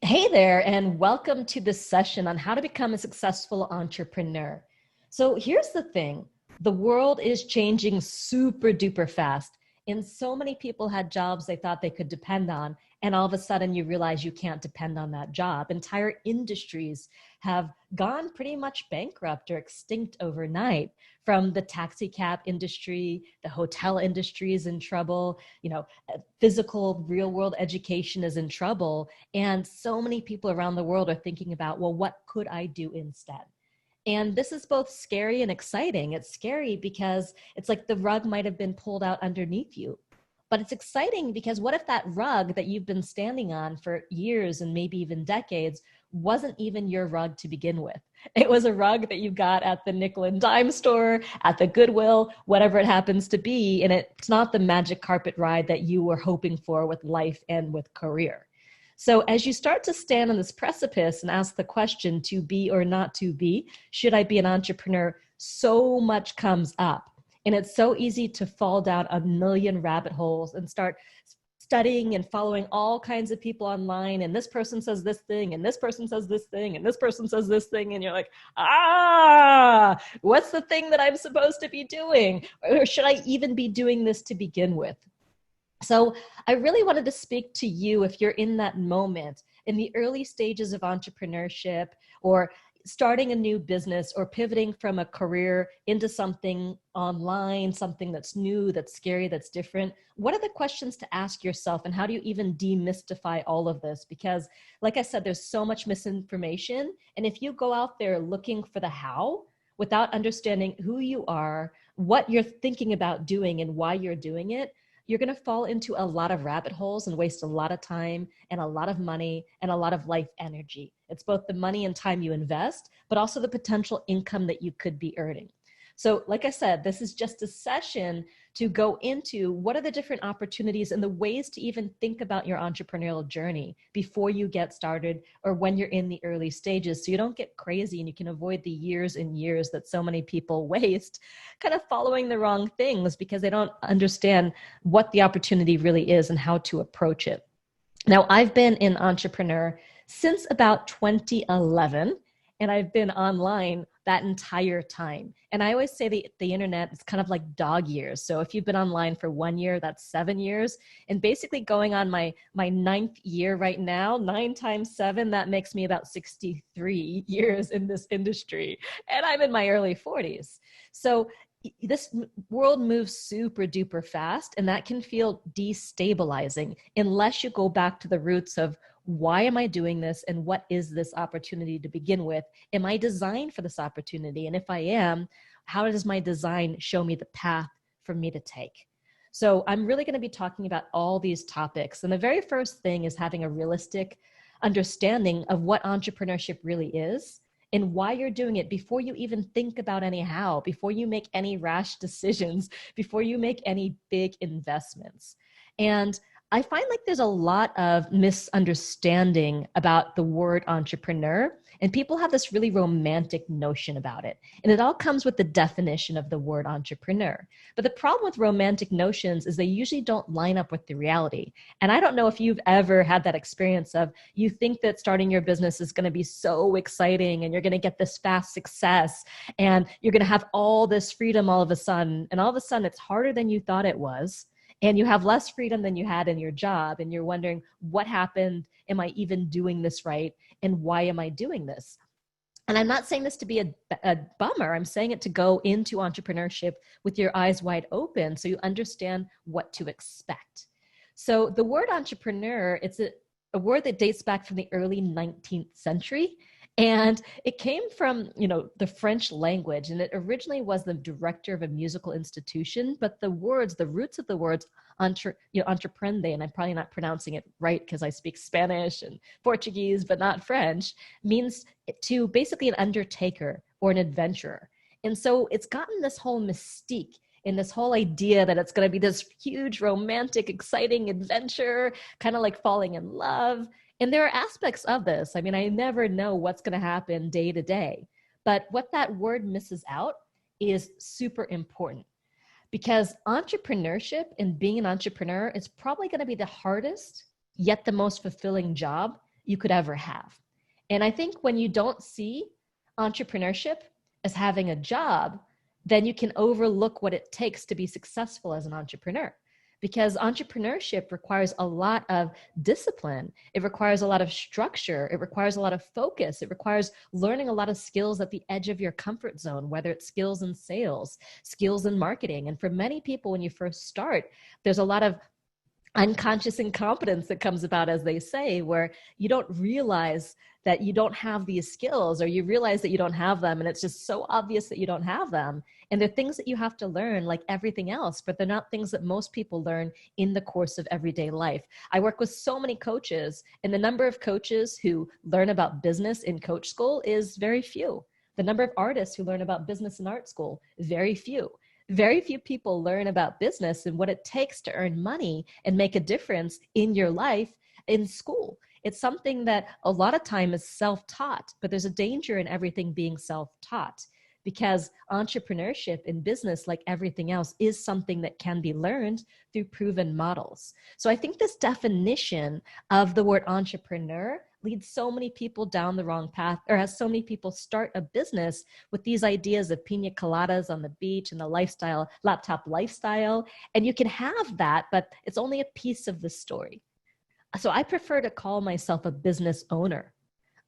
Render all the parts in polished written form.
Hey there, and welcome to this session on how to become a successful entrepreneur. So here's the thing. The world is changing super duper fast. And so many people had jobs they thought they could depend on. And all of a sudden you realize you can't depend on that job. Entire industries have gone pretty much bankrupt or extinct overnight. From the taxi cab industry, the hotel industry is in trouble, physical real world education is in trouble. And so many people around the world are thinking about, well, what could I do instead? And this is both scary and exciting. It's scary because it's like the rug might have been pulled out underneath you. But it's exciting because what if that rug that you've been standing on for years and maybe even decades wasn't even your rug to begin with? It was a rug that you got at the nickel and dime store, at the Goodwill, whatever it happens to be. And it's not the magic carpet ride that you were hoping for with life and with career. So as you start to stand on this precipice and ask the question, to be or not to be, should I be an entrepreneur? So much comes up. And it's so easy to fall down a million rabbit holes and start studying and following all kinds of people online. And this person says this thing, and this person says this thing, and this person says this thing. And you're like, what's the thing that I'm supposed to be doing? Or should I even be doing this to begin with? So I really wanted to speak to you if you're in that moment, in the early stages of entrepreneurship, or starting a new business, or pivoting from a career into something online, something that's new, that's scary, that's different. What are the questions to ask yourself, and how do you even demystify all of this? Because like I said, there's so much misinformation. And if you go out there looking for the how without understanding who you are, what you're thinking about doing, and why you're doing it, you're going to fall into a lot of rabbit holes and waste a lot of time and a lot of money and a lot of life energy. It's both the money and time you invest, but also the potential income that you could be earning. So like I said, this is just a session to go into what are the different opportunities and the ways to even think about your entrepreneurial journey before you get started, or when you're in the early stages, so you don't get crazy and you can avoid the years and years that so many people waste kind of following the wrong things because they don't understand what the opportunity really is and how to approach it. Now, I've been an entrepreneur since about 2011, and I've been online that entire time. And I always say the internet is kind of like dog years. So if you've been online for 1 year, that's 7 years. And basically going on my ninth year right now, 9 times 7, that makes me about 63 years in this industry. And I'm in my early 40s. So this world moves super duper fast, and that can feel destabilizing unless you go back to the roots of, why am I doing this? And what is this opportunity to begin with? Am I designed for this opportunity? And if I am, how does my design show me the path for me to take? So I'm really going to be talking about all these topics. And the very first thing is having a realistic understanding of what entrepreneurship really is and why you're doing it before you even think about any how, before you make any rash decisions, before you make any big investments. And I find like there's a lot of misunderstanding about the word entrepreneur, and people have this really romantic notion about it. And it all comes with the definition of the word entrepreneur. But the problem with romantic notions is they usually don't line up with the reality. And I don't know if you've ever had that experience of, you think that starting your business is going to be so exciting and you're going to get this fast success and you're going to have all this freedom all of a sudden. And all of a sudden it's harder than you thought it was. And you have less freedom than you had in your job. And you're wondering, what happened? Am I even doing this right? And why am I doing this? And I'm not saying this to be a bummer. I'm saying it to go into entrepreneurship with your eyes wide open so you understand what to expect. So the word entrepreneur, it's a word that dates back from the early 19th century. And it came from, the French language, and it originally was the director of a musical institution, but the roots of the words entreprende, and I'm probably not pronouncing it right because I speak Spanish and Portuguese, but not French, means to basically an undertaker or an adventurer. And so it's gotten this whole mystique and this whole idea that it's going to be this huge, romantic, exciting adventure, kind of like falling in love. And there are aspects of this. I mean, I never know what's going to happen day to day. But what that word misses out is super important, because entrepreneurship and being an entrepreneur is probably going to be the hardest, yet the most fulfilling job you could ever have. And I think when you don't see entrepreneurship as having a job, then you can overlook what it takes to be successful as an entrepreneur. Because entrepreneurship requires a lot of discipline. It requires a lot of structure. It requires a lot of focus. It requires learning a lot of skills at the edge of your comfort zone, whether it's skills in sales, skills in marketing. And for many people, when you first start, there's a lot of unconscious incompetence that comes about, as they say, where you don't realize that you don't have these skills, or you realize that you don't have them, and it's just so obvious that you don't have them. And they're things that you have to learn like everything else, but they're not things that most people learn in the course of everyday life. I work with so many coaches, and the number of coaches who learn about business in coach school is very few. The number of artists who learn about business in art school, very few. Very few people learn about business and what it takes to earn money and make a difference in your life in school. It's something that a lot of time is self-taught, but there's a danger in everything being self-taught, because entrepreneurship in business, like everything else, is something that can be learned through proven models. So I think this definition of the word entrepreneur leads so many people down the wrong path, or has so many people start a business with these ideas of pina coladas on the beach and the lifestyle, laptop lifestyle. And you can have that, but it's only a piece of the story. So I prefer to call myself a business owner.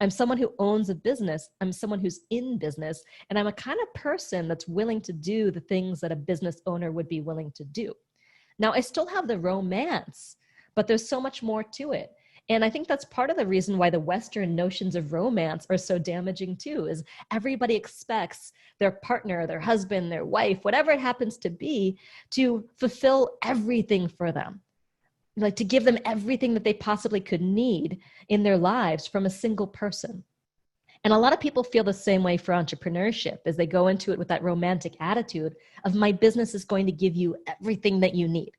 I'm someone who owns a business. I'm someone who's in business. And I'm a kind of person that's willing to do the things that a business owner would be willing to do. Now, I still have the romance, but there's so much more to it. And I think that's part of the reason why the Western notions of romance are so damaging too, is everybody expects their partner, their husband, their wife, whatever it happens to be, to fulfill everything for them. Like to give them everything that they possibly could need in their lives from a single person. And a lot of people feel the same way for entrepreneurship, as they go into it with that romantic attitude of, my business is going to give you everything that you need.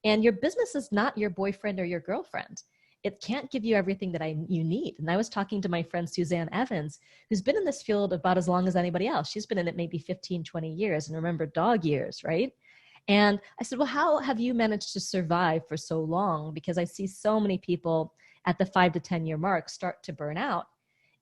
And your business is not your boyfriend or your girlfriend. It can't give you everything that you need. And I was talking to my friend Suzanne Evans, who's been in this field about as long as anybody else. She's been in it maybe 15, 20 years, and remember, dog years, right? And I said, well, how have you managed to survive for so long? Because I see so many people at the 5 to 10 year mark start to burn out.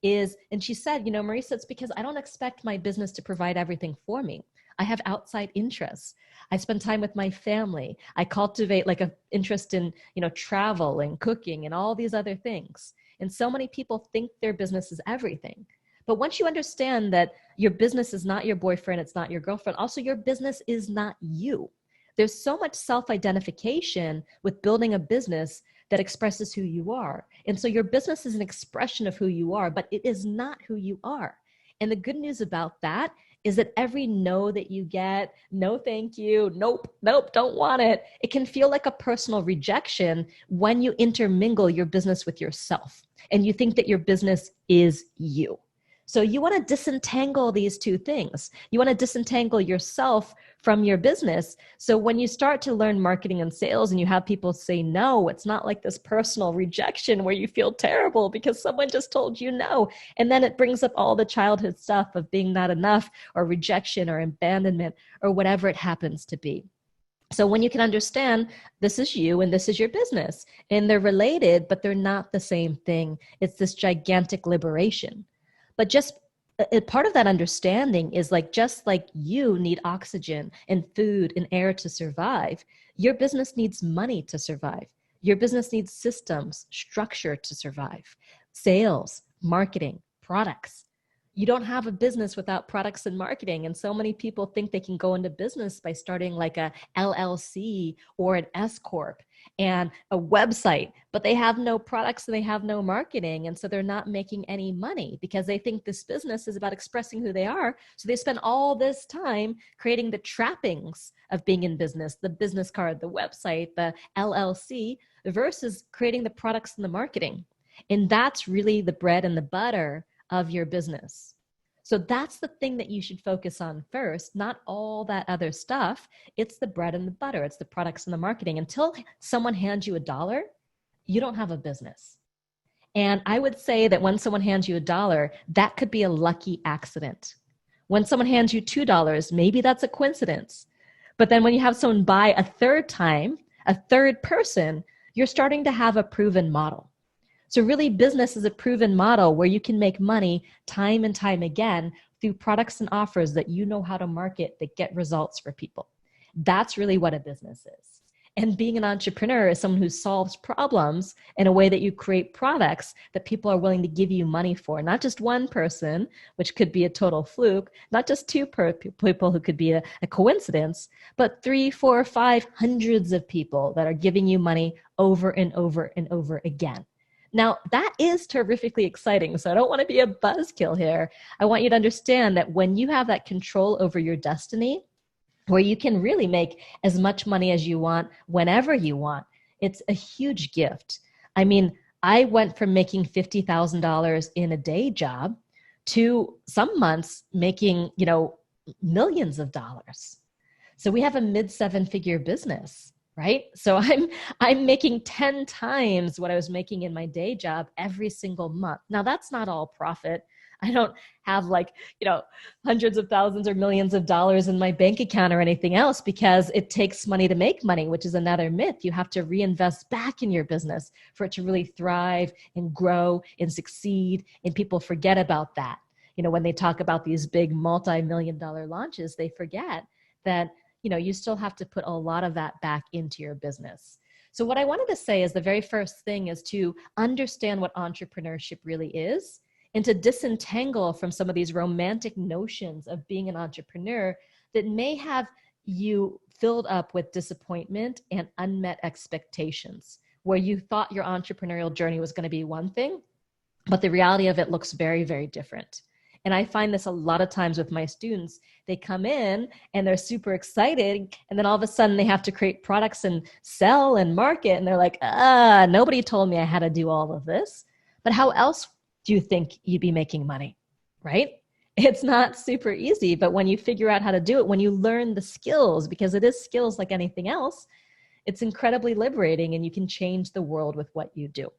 And she said, Marisa, it's because I don't expect my business to provide everything for me. I have outside interests. I spend time with my family. I cultivate like an interest in, travel and cooking and all these other things. And so many people think their business is everything. But once you understand that your business is not your boyfriend, it's not your girlfriend, also your business is not you. There's so much self-identification with building a business that expresses who you are. And so your business is an expression of who you are, but it is not who you are. And the good news about that is that every no that you get, no thank you, nope, don't want it, it can feel like a personal rejection when you intermingle your business with yourself and you think that your business is you. So you want to disentangle these two things. You want to disentangle yourself from your business. So when you start to learn marketing and sales and you have people say no, it's not like this personal rejection where you feel terrible because someone just told you no. And then it brings up all the childhood stuff of being not enough or rejection or abandonment or whatever it happens to be. So when you can understand this is you and this is your business and they're related, but they're not the same thing, it's this gigantic liberation. But just a part of that understanding is like, just like you need oxygen and food and air to survive, your business needs money to survive. Your business needs systems, structure to survive, sales, marketing, products. You don't have a business without products and marketing. And so many people think they can go into business by starting like a LLC or an S Corp and a website, but they have no products and they have no marketing. And so they're not making any money because they think this business is about expressing who they are. So they spend all this time creating the trappings of being in business, the business card, the website, the LLC, versus creating the products and the marketing. And that's really the bread and the butter of your business. So that's the thing that you should focus on first, not all that other stuff. It's the bread and the butter. It's the products and the marketing. Until someone hands you $1, you don't have a business. And I would say that when someone hands you $1, that could be a lucky accident. When someone hands you $2, maybe that's a coincidence. But then when you have someone buy a third time, a third person, you're starting to have a proven model. So really, business is a proven model where you can make money time and time again through products and offers that you know how to market that get results for people. That's really what a business is. And being an entrepreneur is someone who solves problems in a way that you create products that people are willing to give you money for. Not just one person, which could be a total fluke, not just two people who could be a coincidence, but 3, 4, 5, hundreds of people that are giving you money over and over and over again. Now, that is terrifically exciting. So I don't want to be a buzzkill here. I want you to understand that when you have that control over your destiny, where you can really make as much money as you want whenever you want, it's a huge gift. I mean, I went from making $50,000 in a day job to some months making, millions of dollars. So we have a mid-7-figure business, right? So I'm making 10 times what I was making in my day job every single month. Now that's not all profit. I don't have hundreds of thousands or millions of dollars in my bank account or anything else, because it takes money to make money, which is another myth. You have to reinvest back in your business for it to really thrive and grow and succeed. And people forget about that. When they talk about these big multi-million-dollar launches, they forget that, you still have to put a lot of that back into your business. So what I wanted to say is the very first thing is to understand what entrepreneurship really is, and to disentangle from some of these romantic notions of being an entrepreneur that may have you filled up with disappointment and unmet expectations, where you thought your entrepreneurial journey was going to be one thing, but the reality of it looks very, very different. And I find this a lot of times with my students. They come in and they're super excited, and then all of a sudden they have to create products and sell and market, and they're like, nobody told me I had to do all of this. But how else do you think you'd be making money, right? It's not super easy, but when you figure out how to do it, when you learn the skills, because it is skills like anything else, it's incredibly liberating, and you can change the world with what you do.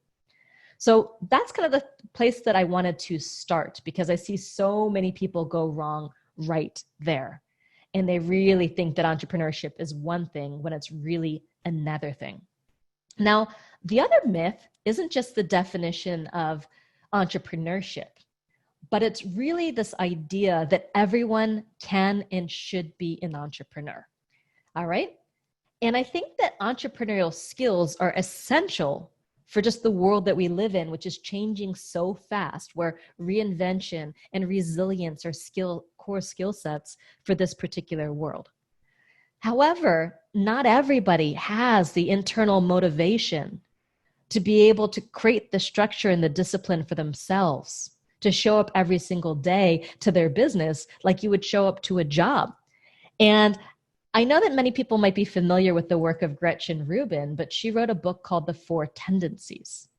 So that's kind of the place that I wanted to start, because I see so many people go wrong right there. And they really think that entrepreneurship is one thing when it's really another thing. Now, the other myth isn't just the definition of entrepreneurship, but it's really this idea that everyone can and should be an entrepreneur. All right. And I think that entrepreneurial skills are essential for just the world that we live in, which is changing so fast, where reinvention and resilience are core skill sets for this particular world. However, not everybody has the internal motivation to be able to create the structure and the discipline for themselves, to show up every single day to their business like you would show up to a job. And I know that many people might be familiar with the work of Gretchen Rubin, but she wrote a book called The Four Tendencies.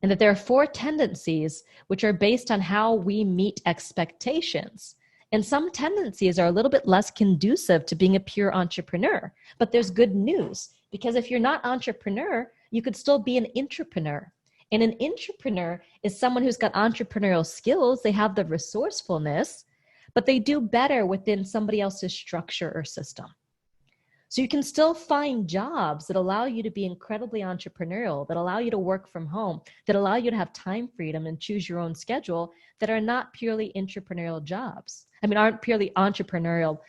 And that there are 4 tendencies which are based on how we meet expectations. And some tendencies are a little bit less conducive to being a pure entrepreneur. But there's good news, because if you're not entrepreneur, you could still be an intrapreneur. And an intrapreneur is someone who's got entrepreneurial skills. They have the resourcefulness, but they do better within somebody else's structure or system. So you can still find jobs that allow you to be incredibly entrepreneurial, that allow you to work from home, that allow you to have time freedom and choose your own schedule, that are not purely entrepreneurial jobs. Aren't purely entrepreneurial,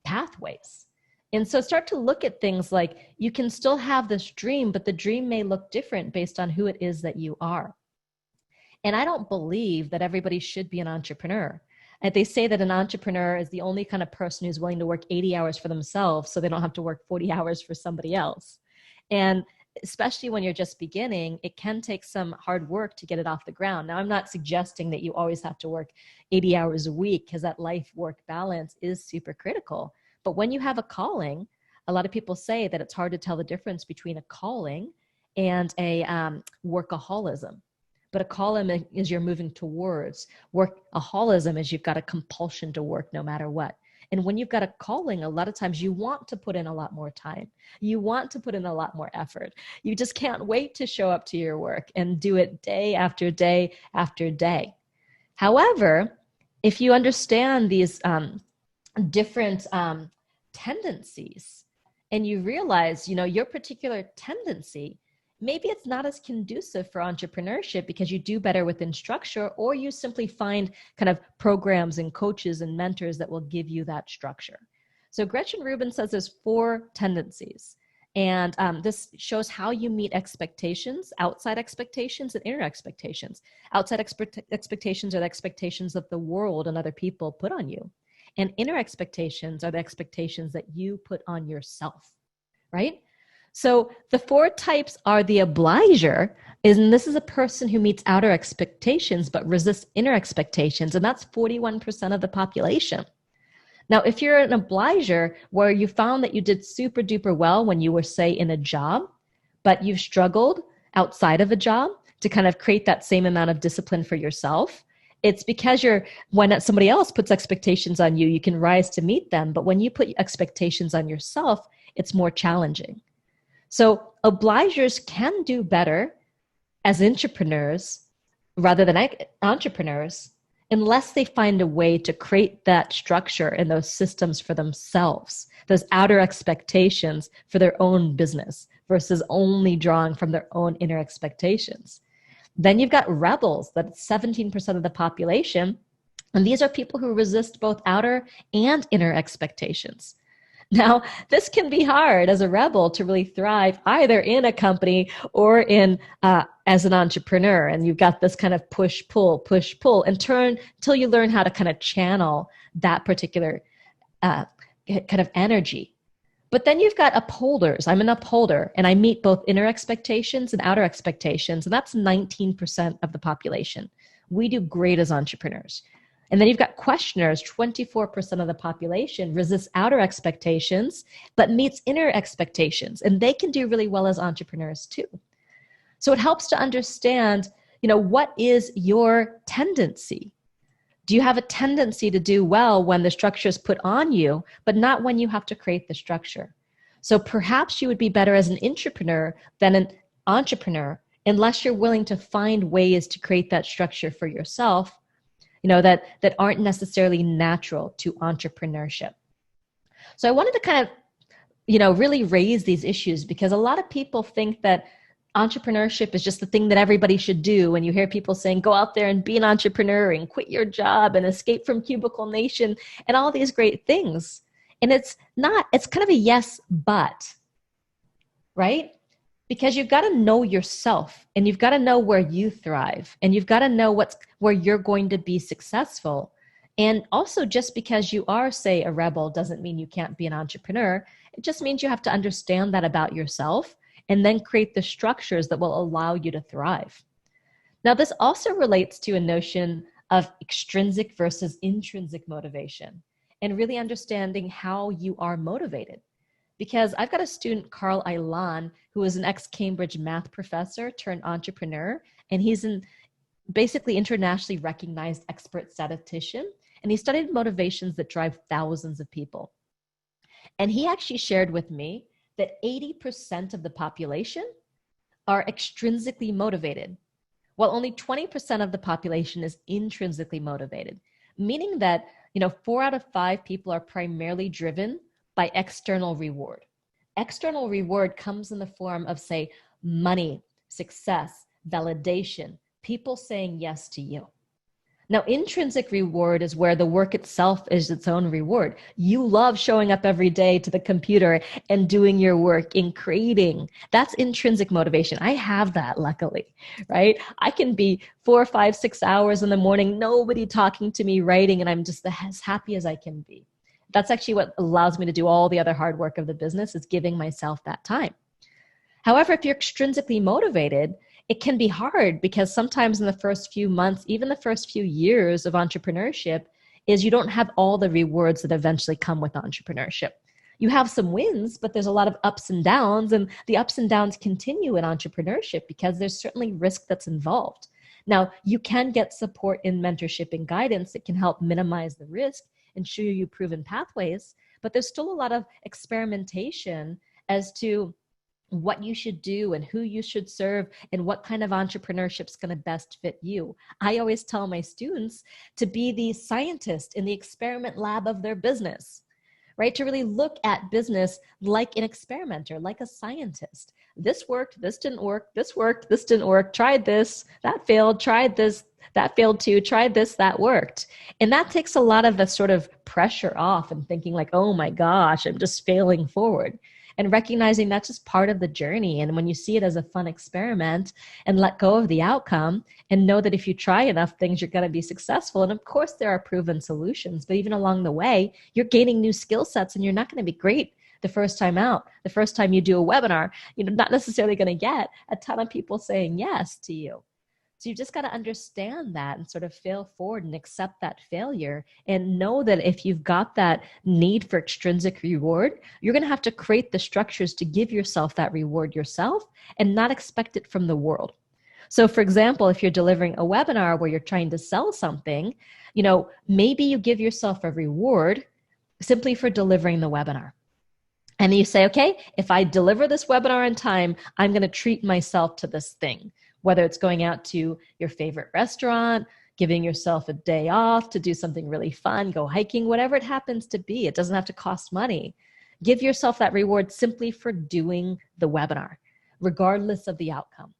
pathways. And so start to look at things like you can still have this dream, but the dream may look different based on who it is that you are. And I don't believe that everybody should be an entrepreneur. And they say that an entrepreneur is the only kind of person who's willing to work 80 hours for themselves so they don't have to work 40 hours for somebody else. And especially when you're just beginning, it can take some hard work to get it off the ground. Now, I'm not suggesting that you always have to work 80 hours a week, because that life-work balance is super critical. But when you have a calling, a lot of people say that it's hard to tell the difference between a calling and a workaholism. But a calling is you're moving towards. Workaholism is you've got a compulsion to work no matter what. And when you've got a calling, a lot of times you want to put in a lot more time. You want to put in a lot more effort. You just can't wait to show up to your work and do it day after day after day. However, if you understand these different tendencies, and you realize, your particular tendency maybe it's not as conducive for entrepreneurship because you do better within structure, or you simply find kind of programs and coaches and mentors that will give you that structure. So Gretchen Rubin says there's 4 tendencies. And this shows how you meet expectations, outside expectations and inner expectations. Outside expectations are the expectations that the world and other people put on you. And inner expectations are the expectations that you put on yourself, right? So the 4 types are the obliger, and this is a person who meets outer expectations but resists inner expectations, and that's 41% of the population. Now, if you're an obliger where you found that you did super duper well when you were, say, in a job, but you've struggled outside of a job to kind of create that same amount of discipline for yourself, it's because when somebody else puts expectations on you, you can rise to meet them. But when you put expectations on yourself, it's more challenging. So obligers can do better as entrepreneurs rather than entrepreneurs, unless they find a way to create that structure and those systems for themselves, those outer expectations for their own business versus only drawing from their own inner expectations. Then you've got rebels, that's 17% of the population. And these are people who resist both outer and inner expectations. Now, this can be hard as a rebel to really thrive either in a company or in as an entrepreneur. And you've got this kind of push, pull, until you learn how to kind of channel that particular kind of energy. But then you've got upholders. I'm an upholder, and I meet both inner expectations and outer expectations. And that's 19% of the population. We do great as entrepreneurs. And then you've got questioners, 24% of the population resists outer expectations, but meets inner expectations. And they can do really well as entrepreneurs too. So it helps to understand, what is your tendency? Do you have a tendency to do well when the structure is put on you, but not when you have to create the structure? So perhaps you would be better as an intrapreneur than an entrepreneur, unless you're willing to find ways to create that structure for yourself, that aren't necessarily natural to entrepreneurship. So I wanted to kind of, really raise these issues because a lot of people think that entrepreneurship is just the thing that everybody should do. And you hear people saying, go out there and be an entrepreneur and quit your job and escape from cubicle nation and all these great things. And it's not, it's kind of a yes, but, right? Because you've got to know yourself and you've got to know where you thrive and you've got to know where you're going to be successful. And also, just because you are, say, a rebel doesn't mean you can't be an entrepreneur. It just means you have to understand that about yourself and then create the structures that will allow you to thrive. Now, this also relates to a notion of extrinsic versus intrinsic motivation and really understanding how you are motivated. Because I've got a student, Carl Ilan, who is an ex-Cambridge math professor turned entrepreneur, and he's an basically internationally recognized expert statistician, and he studied motivations that drive thousands of people. And he actually shared with me that 80% of the population are extrinsically motivated, while only 20% of the population is intrinsically motivated, meaning that 4 out of 5 people are primarily driven by external reward. External reward comes in the form of, say, money, success, validation, people saying yes to you. Now, intrinsic reward is where the work itself is its own reward. You love showing up every day to the computer and doing your work in creating. That's intrinsic motivation. I have that, luckily, right? I can be 4, 5, 6 hours in the morning, nobody talking to me, writing, and I'm just as happy as I can be. That's actually what allows me to do all the other hard work of the business, is giving myself that time. However, if you're extrinsically motivated, it can be hard because sometimes in the first few months, even the first few years of entrepreneurship, is you don't have all the rewards that eventually come with entrepreneurship. You have some wins, but there's a lot of ups and downs, and the ups and downs continue in entrepreneurship because there's certainly risk that's involved. Now, you can get support in mentorship and guidance that can help minimize the risk and show you proven pathways, but there's still a lot of experimentation as to what you should do and who you should serve and what kind of entrepreneurship is going to best fit you. I always tell my students to be the scientist in the experiment lab of their business, right? To really look at business like an experimenter, like a scientist. This worked, this didn't work, this worked, this didn't work, tried this, that failed, tried this, that failed too, tried this, that worked. And that takes a lot of the sort of pressure off and thinking like, oh my gosh, I'm just failing forward. And recognizing that's just part of the journey. And when you see it as a fun experiment and let go of the outcome and know that if you try enough things, you're going to be successful. And of course, there are proven solutions, but even along the way, you're gaining new skill sets and you're not going to be great the first time out. The first time you do a webinar, you're not necessarily going to get a ton of people saying yes to you. So you've just got to understand that and sort of fail forward and accept that failure and know that if you've got that need for extrinsic reward, you're going to have to create the structures to give yourself that reward yourself and not expect it from the world. So for example, if you're delivering a webinar where you're trying to sell something, maybe you give yourself a reward simply for delivering the webinar. And you say, okay, if I deliver this webinar in time, I'm going to treat myself to this thing. Whether it's going out to your favorite restaurant, giving yourself a day off to do something really fun, go hiking, whatever it happens to be. It doesn't have to cost money. Give yourself that reward simply for doing the webinar, regardless of the outcome,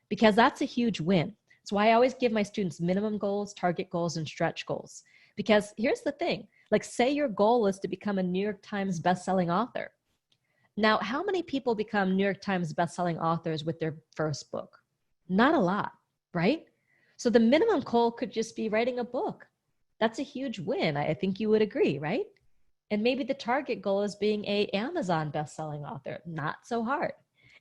because that's a huge win. That's why I always give my students minimum goals, target goals, and stretch goals. Because here's the thing, like say your goal is to become a New York Times bestselling author. Now, how many people become New York Times bestselling authors with their first book? Not a lot, right? So the minimum goal could just be writing a book. That's a huge win. I think you would agree, right? And maybe the target goal is being an Amazon bestselling author. Not so hard.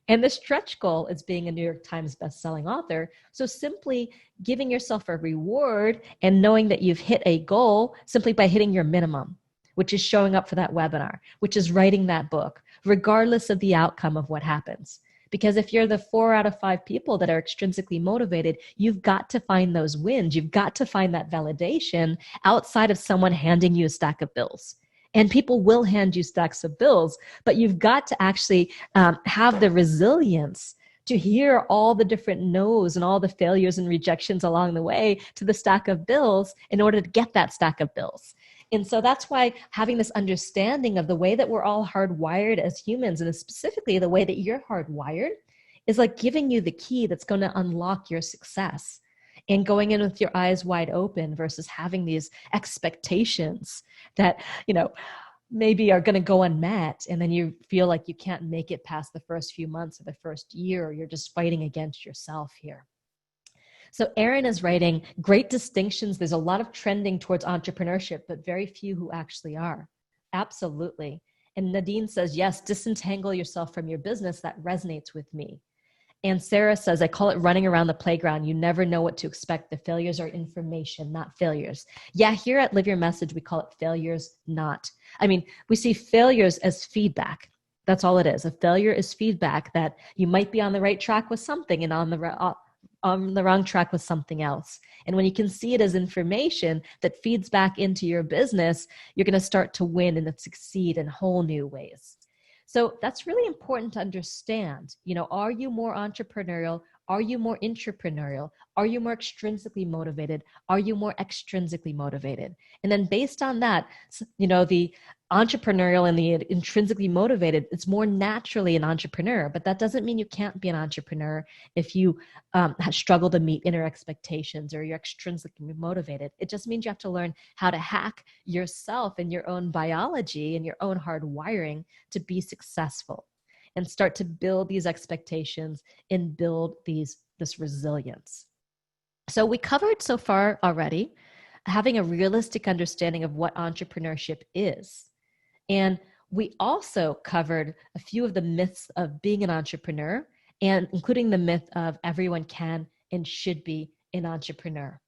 And the stretch goal is being a New York Times bestselling author. So simply giving yourself a reward and knowing that you've hit a goal simply by hitting your minimum, which is showing up for that webinar, which is writing that book, regardless of the outcome of what happens. Because if you're the 4 out of 5 people that are extrinsically motivated, you've got to find those wins. You've got to find that validation outside of someone handing you a stack of bills. And people will hand you stacks of bills, but you've got to actually have the resilience to hear all the different no's and all the failures and rejections along the way to the stack of bills in order to get that stack of bills. And so that's why having this understanding of the way that we're all hardwired as humans, and specifically the way that you're hardwired, is like giving you the key that's going to unlock your success and going in with your eyes wide open versus having these expectations that, maybe are going to go unmet. And then you feel like you can't make it past the first few months or the first year, or you're just fighting against yourself here. So Erin is writing, great distinctions. There's a lot of trending towards entrepreneurship, but very few who actually are. Absolutely. And Nadine says, yes, disentangle yourself from your business. That resonates with me. And Sarah says, I call it running around the playground. You never know what to expect. The failures are information, not failures. Yeah, here at Live Your Message, we call it failures, not. We see failures as feedback. That's all it is. A failure is feedback that you might be on the right track with something and on the wrong track with something else. And when you can see it as information that feeds back into your business, you're going to start to win and succeed in whole new ways. So that's really important to understand. Are you more entrepreneurial? Are you more intrapreneurial? Are you more extrinsically motivated? Are you more extrinsically motivated? And then based on that, the entrepreneurial and the intrinsically motivated, it's more naturally an entrepreneur, but that doesn't mean you can't be an entrepreneur if you struggle to meet inner expectations or you're extrinsically motivated. It just means you have to learn how to hack yourself and your own biology and your own hard wiring to be successful and start to build these expectations and build this resilience. So we covered so far already having a realistic understanding of what entrepreneurship is. And we also covered a few of the myths of being an entrepreneur, and including the myth of everyone can and should be an entrepreneur,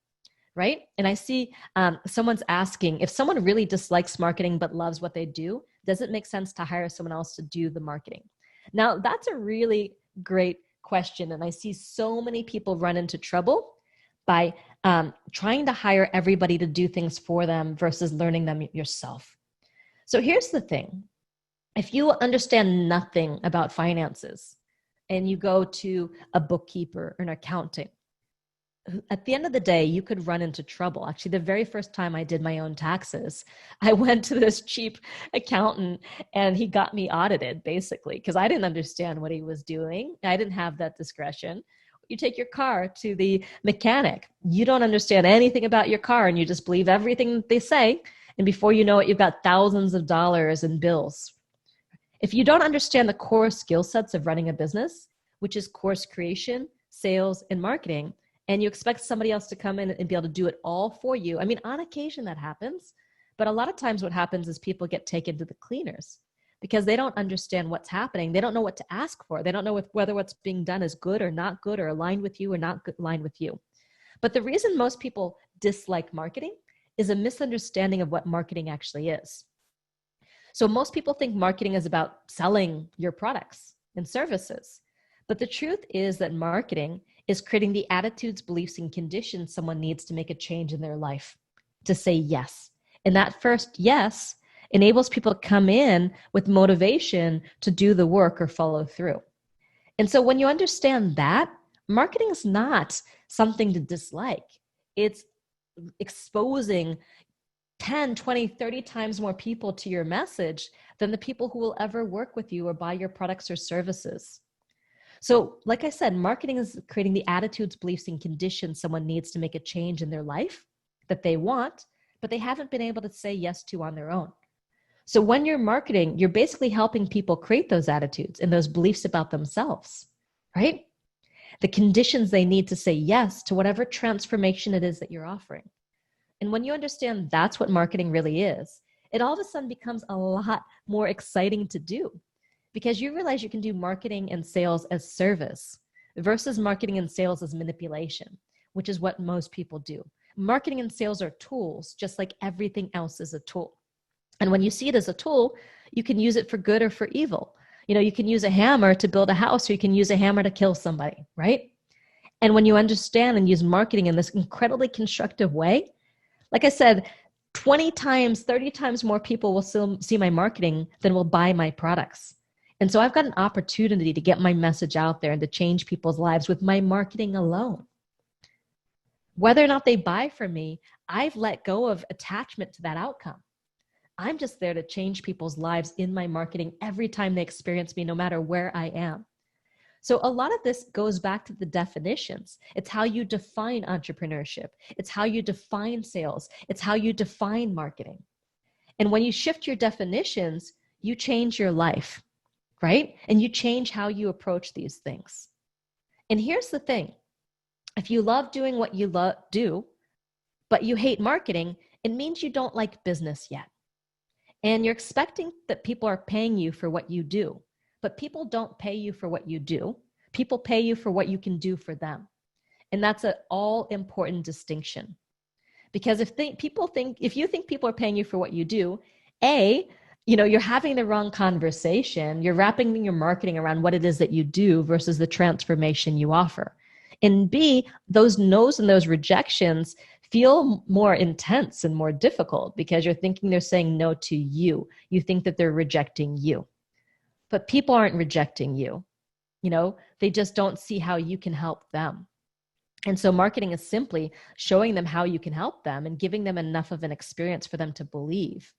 right? And I see someone's asking, if someone really dislikes marketing but loves what they do, does it make sense to hire someone else to do the marketing? Now, that's a really great question. And I see so many people run into trouble by trying to hire everybody to do things for them versus learning them yourself. So here's the thing. If you understand nothing about finances and you go to a bookkeeper or an accountant, at the end of the day, you could run into trouble. Actually, the very first time I did my own taxes, I went to this cheap accountant and he got me audited basically because I didn't understand what he was doing. I didn't have that discretion. You take your car to the mechanic. You don't understand anything about your car and you just believe everything that they say. And before you know it, you've got thousands of dollars in bills. If you don't understand the core skill sets of running a business, which is course creation, sales, and marketing, and you expect somebody else to come in and be able to do it all for you. I mean, on occasion that happens, but a lot of times what happens is people get taken to the cleaners because they don't understand what's happening. They don't know what to ask for. They don't know whether what's being done is good or not good or aligned with you or not aligned with you. But the reason most people dislike marketing is a misunderstanding of what marketing actually is. So most people think marketing is about selling your products and services. But the truth is that marketing is creating the attitudes, beliefs, and conditions someone needs to make a change in their life, to say yes. And that first yes enables people to come in with motivation to do the work or follow through. And so when you understand that, marketing is not something to dislike. It's exposing 10, 20, 30 times more people to your message than the people who will ever work with you or buy your products or services. So like I said, marketing is creating the attitudes, beliefs, and conditions someone needs to make a change in their life that they want, but they haven't been able to say yes to on their own. So when you're marketing, you're basically helping people create those attitudes and those beliefs about themselves, right? The conditions they need to say yes to whatever transformation it is that you're offering. And when you understand that's what marketing really is, it all of a sudden becomes a lot more exciting to do because you realize you can do marketing and sales as service versus marketing and sales as manipulation, which is what most people do. Marketing and sales are tools, just like everything else is a tool. And when you see it as a tool, you can use it for good or for evil. You know, you can use a hammer to build a house or you can use a hammer to kill somebody, right? And when you understand and use marketing in this incredibly constructive way, like I said, 20 times, 30 times more people will still see my marketing than will buy my products. And so I've got an opportunity to get my message out there and to change people's lives with my marketing alone. Whether or not they buy from me, I've let go of attachment to that outcome. I'm just there to change people's lives in my marketing every time they experience me, no matter where I am. So a lot of this goes back to the definitions. It's how you define entrepreneurship. It's how you define sales. It's how you define marketing. And when you shift your definitions, you change your life, right? And you change how you approach these things. And here's the thing. If you love doing what you do, but you hate marketing, it means you don't like business yet. And you're expecting that people are paying you for what you do. But people don't pay you for what you do. People pay you for what you can do for them. And that's an all-important distinction. Because if you think people are paying you for what you do, you're having the wrong conversation. You're wrapping your marketing around what it is that you do versus the transformation you offer. And B, those no's and those rejections feel more intense and more difficult because you're thinking they're saying no to you. You think that they're rejecting you. But people aren't rejecting you. They just don't see how you can help them. And so marketing is simply showing them how you can help them and giving them enough of an experience for them to believe.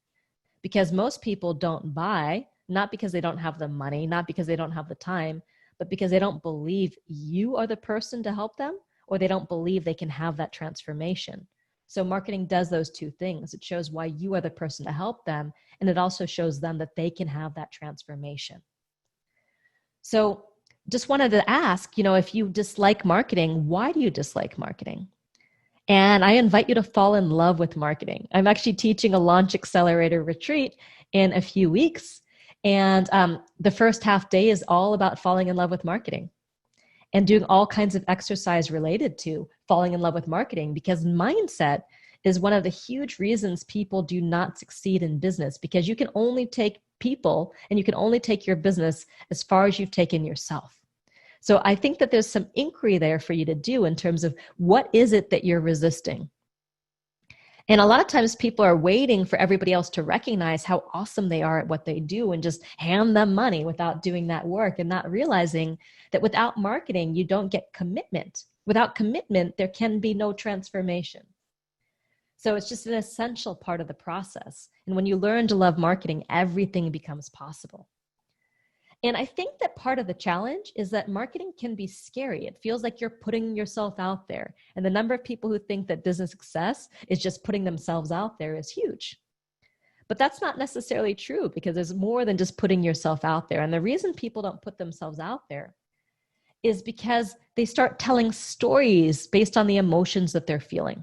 Because most people don't buy, not because they don't have the money, not because they don't have the time, but because they don't believe you are the person to help them, or they don't believe they can have that transformation. So marketing does those two things. It shows why you are the person to help them, and it also shows them that they can have that transformation. So just wanted to ask, if you dislike marketing, why do you dislike marketing? And I invite you to fall in love with marketing. I'm actually teaching a Launch Accelerator retreat in a few weeks. And the first half day is all about falling in love with marketing and doing all kinds of exercise related to falling in love with marketing, because mindset is one of the huge reasons people do not succeed in business, because you can only take people and you can only take your business as far as you've taken yourself. So I think that there's some inquiry there for you to do in terms of what is it that you're resisting? And a lot of times people are waiting for everybody else to recognize how awesome they are at what they do and just hand them money without doing that work, and not realizing that without marketing, you don't get commitment. Without commitment, there can be no transformation. So it's just an essential part of the process. And when you learn to love marketing, everything becomes possible. And I think that part of the challenge is that marketing can be scary. It feels like you're putting yourself out there. And the number of people who think that business success is just putting themselves out there is huge. But that's not necessarily true, because there's more than just putting yourself out there. And the reason people don't put themselves out there is because they start telling stories based on the emotions that they're feeling.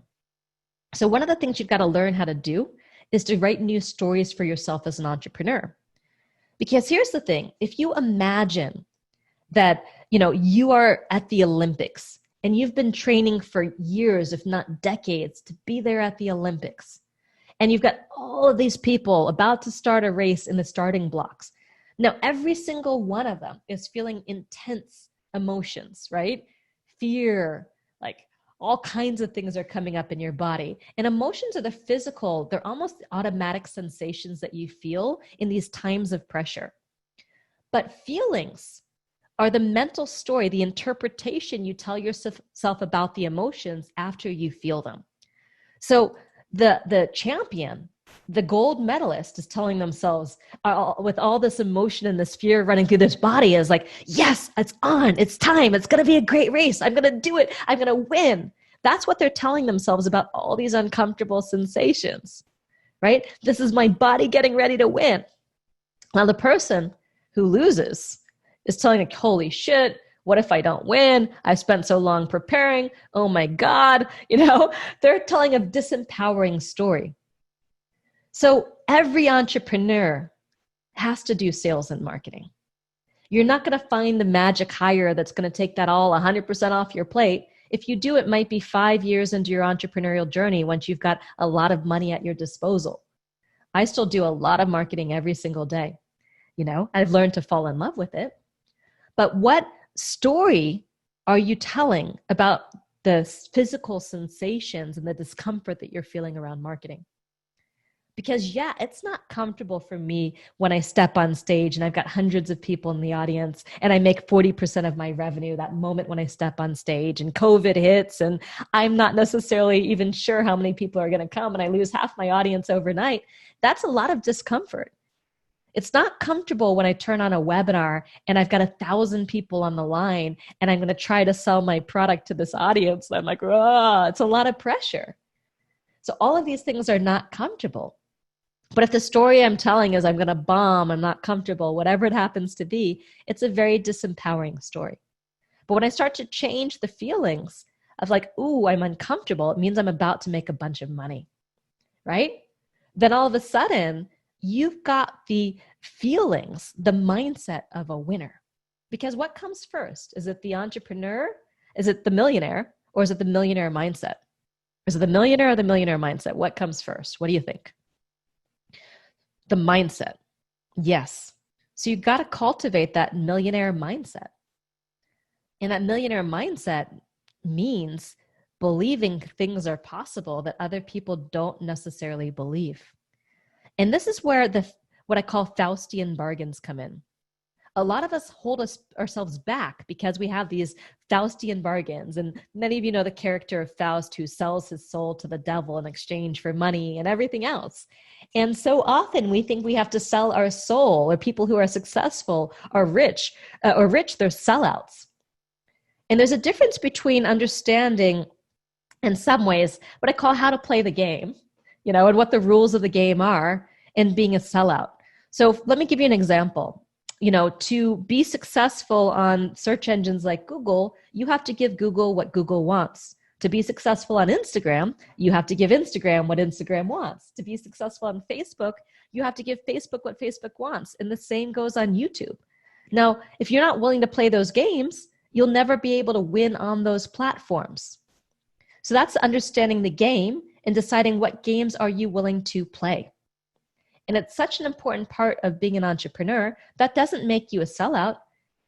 So one of the things you've got to learn how to do is to write new stories for yourself as an entrepreneur. Because here's the thing, if you imagine that, you are at the Olympics and you've been training for years, if not decades, to be there at the Olympics, and you've got all of these people about to start a race in the starting blocks. Now, every single one of them is feeling intense emotions, right? Fear, like all kinds of things are coming up in your body. And emotions are the physical, they're almost automatic sensations that you feel in these times of pressure. But feelings are the mental story, the interpretation you tell yourself about the emotions after you feel them. So the champion, the gold medalist, is telling themselves with all this emotion and this fear running through this body is like, yes, it's on, it's time, it's going to be a great race, I'm going to do it, I'm going to win. That's what they're telling themselves about all these uncomfortable sensations, right? This is my body getting ready to win. Now, the person who loses is telling like, holy shit, what if I don't win? I've spent so long preparing. Oh my God. They're telling a disempowering story. So every entrepreneur has to do sales and marketing. You're not going to find the magic hire that's going to take that all 100% off your plate. If you do, it might be 5 years into your entrepreneurial journey once you've got a lot of money at your disposal. I still do a lot of marketing every single day. I've learned to fall in love with it. But what story are you telling about the physical sensations and the discomfort that you're feeling around marketing? Because it's not comfortable for me when I step on stage and I've got hundreds of people in the audience and I make 40% of my revenue that moment when I step on stage, and COVID hits and I'm not necessarily even sure how many people are going to come and I lose half my audience overnight. That's a lot of discomfort. It's not comfortable when I turn on a webinar and I've got 1,000 people on the line and I'm going to try to sell my product to this audience. I'm like, it's a lot of pressure. So all of these things are not comfortable. But if the story I'm telling is I'm going to bomb, I'm not comfortable, whatever it happens to be, it's a very disempowering story. But when I start to change the feelings of like, ooh, I'm uncomfortable, it means I'm about to make a bunch of money, right? Then all of a sudden, you've got the feelings, the mindset of a winner. Because what comes first? Is it the entrepreneur? Is it the millionaire? Or is it the millionaire mindset? Is it the millionaire or the millionaire mindset? What comes first? What do you think? The mindset. Yes. So you've got to cultivate that millionaire mindset. And that millionaire mindset means believing things are possible that other people don't necessarily believe. And this is where what I call Faustian bargains come in. A lot of us hold ourselves back because we have these Faustian bargains. And many of you know the character of Faust, who sells his soul to the devil in exchange for money and everything else. And so often we think we have to sell our soul, or people who are successful are rich, they're sellouts. And there's a difference between understanding, in some ways, what I call how to play the game, and what the rules of the game are, and being a sellout. So let me give you an example. To be successful on search engines like Google, you have to give Google what Google wants. To be successful on Instagram, you have to give Instagram what Instagram wants. To be successful on Facebook, you have to give Facebook what Facebook wants. And the same goes on YouTube. Now, if you're not willing to play those games, you'll never be able to win on those platforms. So that's understanding the game and deciding what games are you willing to play. And it's such an important part of being an entrepreneur. That doesn't make you a sellout.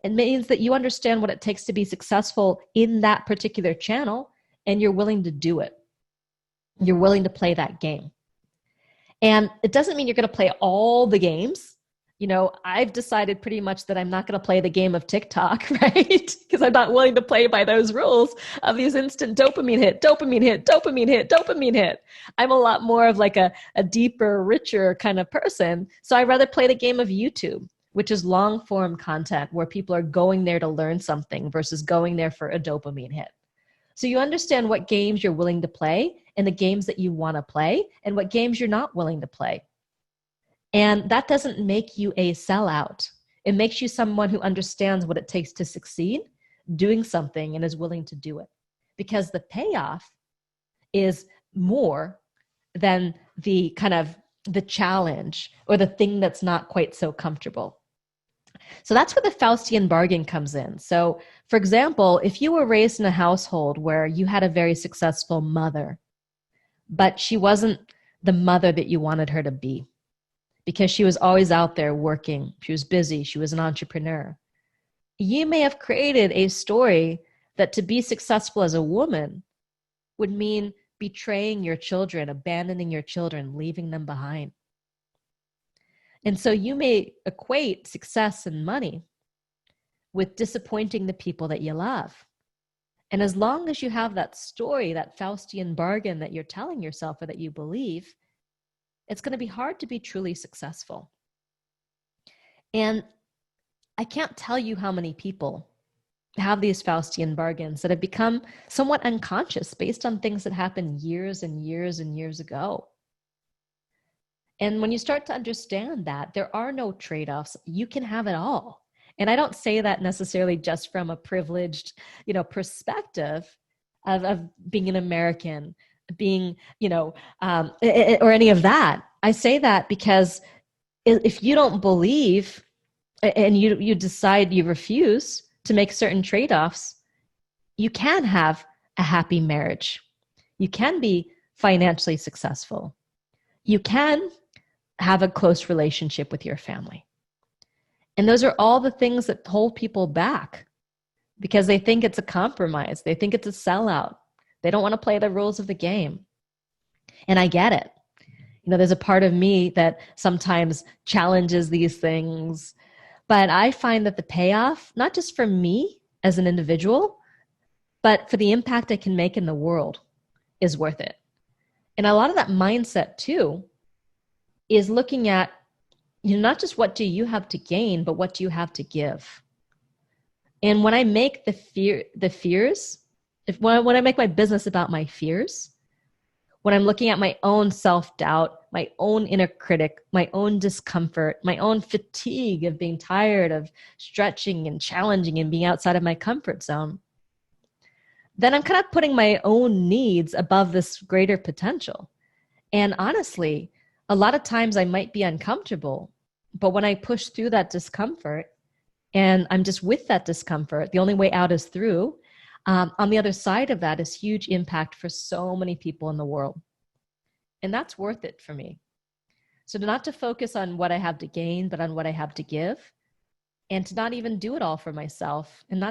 It means that you understand what it takes to be successful in that particular channel, and you're willing to do it. You're willing to play that game. And it doesn't mean you're going to play all the games. I've decided pretty much that I'm not going to play the game of TikTok, right? Because I'm not willing to play by those rules of these instant dopamine hit, dopamine hit, dopamine hit, dopamine hit. I'm a lot more of like a deeper, richer kind of person. So I'd rather play the game of YouTube, which is long form content where people are going there to learn something versus going there for a dopamine hit. So you understand what games you're willing to play and the games that you want to play and what games you're not willing to play. And that doesn't make you a sellout. It makes you someone who understands what it takes to succeed doing something and is willing to do it. Because the payoff is more than the kind of the challenge or the thing that's not quite so comfortable. So that's where the Faustian bargain comes in. So for example, if you were raised in a household where you had a very successful mother, but she wasn't the mother that you wanted her to be, because she was always out there working. She was busy. She was an entrepreneur. You may have created a story that to be successful as a woman would mean betraying your children, abandoning your children, leaving them behind. And so you may equate success and money with disappointing the people that you love. And as long as you have that story, that Faustian bargain that you're telling yourself or that you believe, it's going to be hard to be truly successful. And I can't tell you how many people have these Faustian bargains that have become somewhat unconscious based on things that happened years and years and years ago. And when you start to understand that there are no trade-offs, you can have it all. And I don't say that necessarily just from a privileged, perspective of being an American, being, or any of that. I say that because if you don't believe and you decide you refuse to make certain trade-offs, you can have a happy marriage. You can be financially successful. You can have a close relationship with your family. And those are all the things that hold people back because they think it's a compromise. They think it's a sellout. They don't want to play the rules of the game. And I get it. There's a part of me that sometimes challenges these things. But I find that the payoff, not just for me as an individual, but for the impact I can make in the world is worth it. And a lot of that mindset too is looking at, not just what do you have to gain, but what do you have to give? And when I make when I make my business about my fears, when I'm looking at my own self-doubt, my own inner critic, my own discomfort, my own fatigue of being tired of stretching and challenging and being outside of my comfort zone, then I'm kind of putting my own needs above this greater potential. And honestly, a lot of times I might be uncomfortable, but when I push through that discomfort and I'm just with that discomfort, the only way out is through. On the other side of that is huge impact for so many people in the world. And that's worth it for me. So not to focus on what I have to gain, but on what I have to give, and to not even do it all for myself. And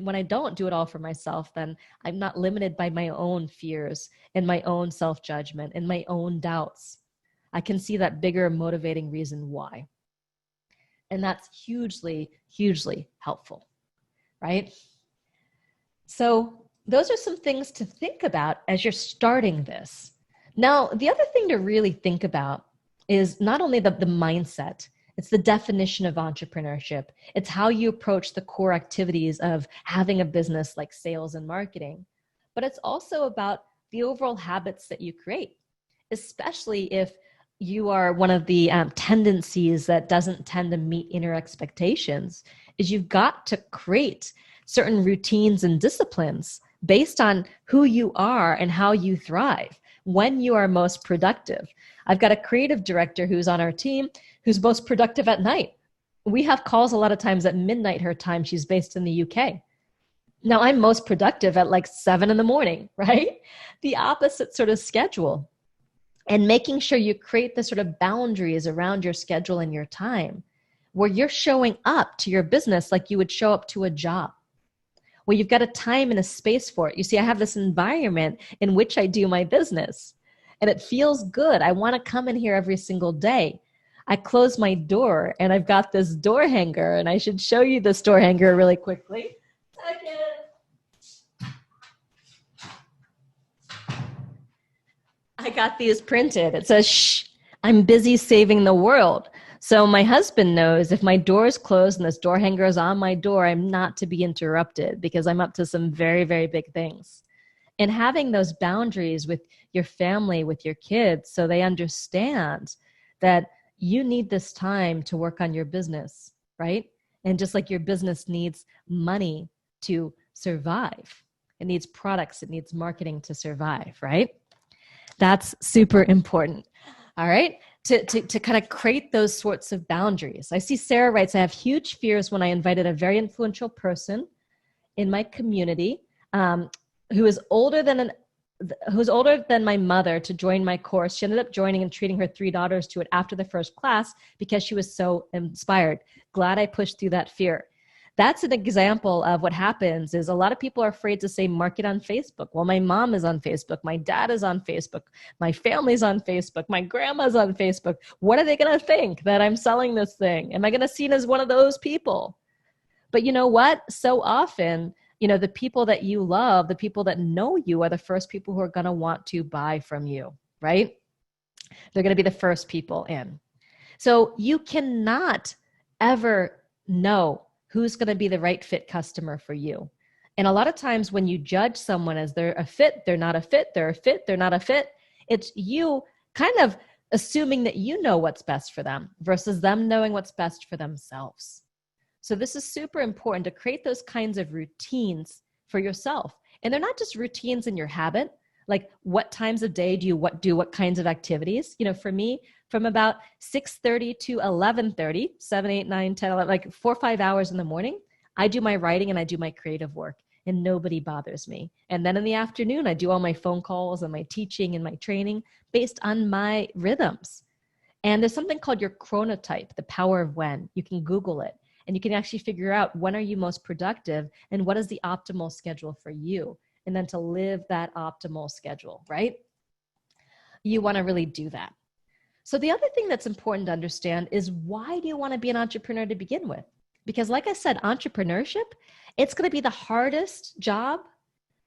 when I don't do it all for myself, then I'm not limited by my own fears and my own self-judgment and my own doubts. I can see that bigger motivating reason why. And that's hugely, hugely helpful, right? So those are some things to think about as you're starting this. Now, the other thing to really think about is not only the mindset, it's the definition of entrepreneurship. It's how you approach the core activities of having a business like sales and marketing. But it's also about the overall habits that you create, especially if you are one of the tendencies that doesn't tend to meet inner expectations, is you've got to create certain routines and disciplines based on who you are and how you thrive, when you are most productive. I've got a creative director who's on our team who's most productive at night. We have calls a lot of times at midnight her time. She's based in the UK. Now I'm most productive at like 7 a.m, right? The opposite sort of schedule. And making sure you create the sort of boundaries around your schedule and your time where you're showing up to your business like you would show up to a job, where you've got a time and a space for it. You see, I have this environment in which I do my business and it feels good. I want to come in here every single day. I close my door and I've got this door hanger, and I should show you this door hanger really quickly. I got these printed. It says, "Shh, I'm busy saving the world." So my husband knows if my door is closed and this door hanger is on my door, I'm not to be interrupted because I'm up to some very, very big things. And having those boundaries with your family, with your kids, so they understand that you need this time to work on your business, right? And just like your business needs money to survive, it needs products, it needs marketing to survive, right? That's super important. All right. To kind of create those sorts of boundaries. I see Sarah writes, I have huge fears when I invited a very influential person in my community who's older than my mother to join my course. She ended up joining and treating her 3 daughters to it after the first class because she was so inspired. Glad I pushed through that fear. That's an example of what happens is a lot of people are afraid to say market on Facebook. Well, my mom is on Facebook. My dad is on Facebook. My family's on Facebook. My grandma's on Facebook. What are they going to think that I'm selling this thing? Am I going to be seen as one of those people? But you know what? So often, the people that you love, the people that know you are the first people who are going to want to buy from you, right? They're going to be the first people in. So you cannot ever know who's going to be the right fit customer for you. And a lot of times when you judge someone as they're a fit, they're not a fit, they're a fit, they're not a fit, it's you kind of assuming that you know what's best for them versus them knowing what's best for themselves. So this is super important to create those kinds of routines for yourself. And they're not just routines in your habit, like what times of day do you do what kinds of activities? For me, from about 6:30 to 11:30, 7, 8, 9, 10, 11, like 4 or 5 hours in the morning, I do my writing and I do my creative work and nobody bothers me. And then in the afternoon, I do all my phone calls and my teaching and my training based on my rhythms. And there's something called your chronotype, the power of when. You can Google it and you can actually figure out when are you most productive and what is the optimal schedule for you. And then to live that optimal schedule, right? You want to really do that. So the other thing that's important to understand is why do you want to be an entrepreneur to begin with? Because like I said, entrepreneurship, it's going to be the hardest job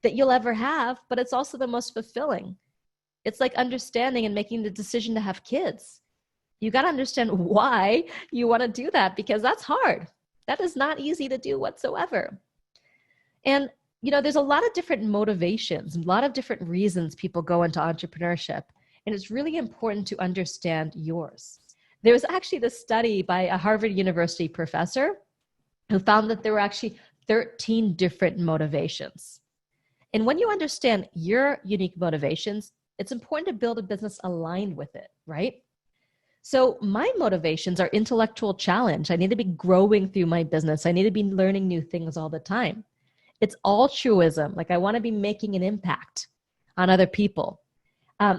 that you'll ever have, but it's also the most fulfilling. It's like understanding and making the decision to have kids. You got to understand why you want to do that because that's hard. That is not easy to do whatsoever. And there's a lot of different motivations, a lot of different reasons people go into entrepreneurship. And it's really important to understand yours. There was actually this study by a Harvard University professor who found that there were actually 13 different motivations. And when you understand your unique motivations, it's important to build a business aligned with it, right? So my motivations are intellectual challenge. I need to be growing through my business. I need to be learning new things all the time. It's altruism. Like I want to be making an impact on other people.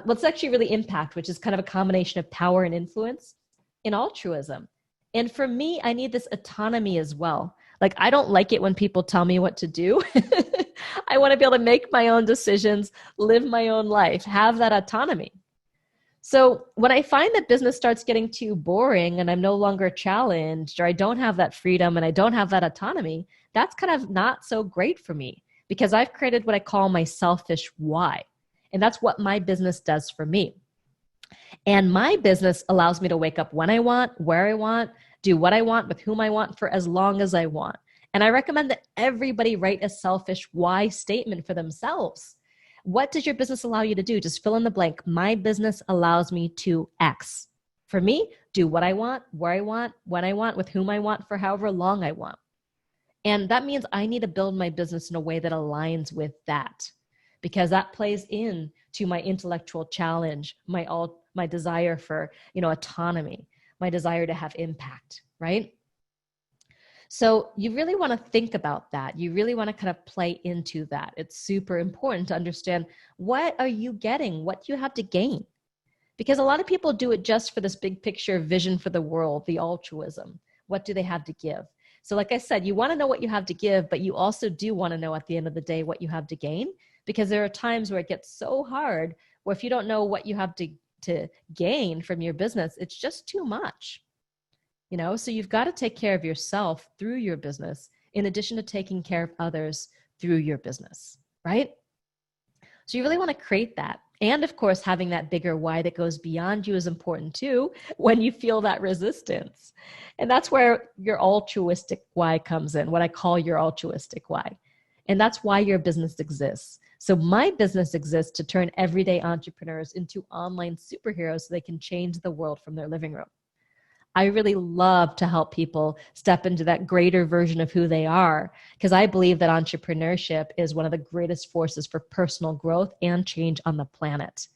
What's actually really impact, which is kind of a combination of power and influence, in altruism. And for me, I need this autonomy as well. Like I don't like it when people tell me what to do. I want to be able to make my own decisions, live my own life, have that autonomy. So when I find that business starts getting too boring and I'm no longer challenged or I don't have that freedom and I don't have that autonomy, that's kind of not so great for me because I've created what I call my selfish why. And that's what my business does for me. And my business allows me to wake up when I want, where I want, do what I want with whom I want for as long as I want. And I recommend that everybody write a selfish why statement for themselves. What does your business allow you to do? Just fill in the blank. My business allows me to X. For me, do what I want, where I want, when I want, with whom I want, for however long I want. And that means I need to build my business in a way that aligns with that. Because that plays in to my intellectual challenge, my desire for, autonomy, my desire to have impact, right? So you really want to think about that. You really want to kind of play into that. It's super important to understand what are you getting, what you have to gain. Because a lot of people do it just for this big picture vision for the world, the altruism. What do they have to give? So like I said, you want to know what you have to give, but you also do want to know at the end of the day what you have to gain. Because there are times where it gets so hard where if you don't know what you have to to gain from your business, it's just too much. So you've got to take care of yourself through your business in addition to taking care of others through your business, right? So you really want to create that. And of course, having that bigger why that goes beyond you is important too when you feel that resistance. And that's where your altruistic why comes in, what I call your altruistic why. And that's why your business exists. So my business exists to turn everyday entrepreneurs into online superheroes so they can change the world from their living room. I really love to help people step into that greater version of who they are, because I believe that entrepreneurship is one of the greatest forces for personal growth and change on the planet.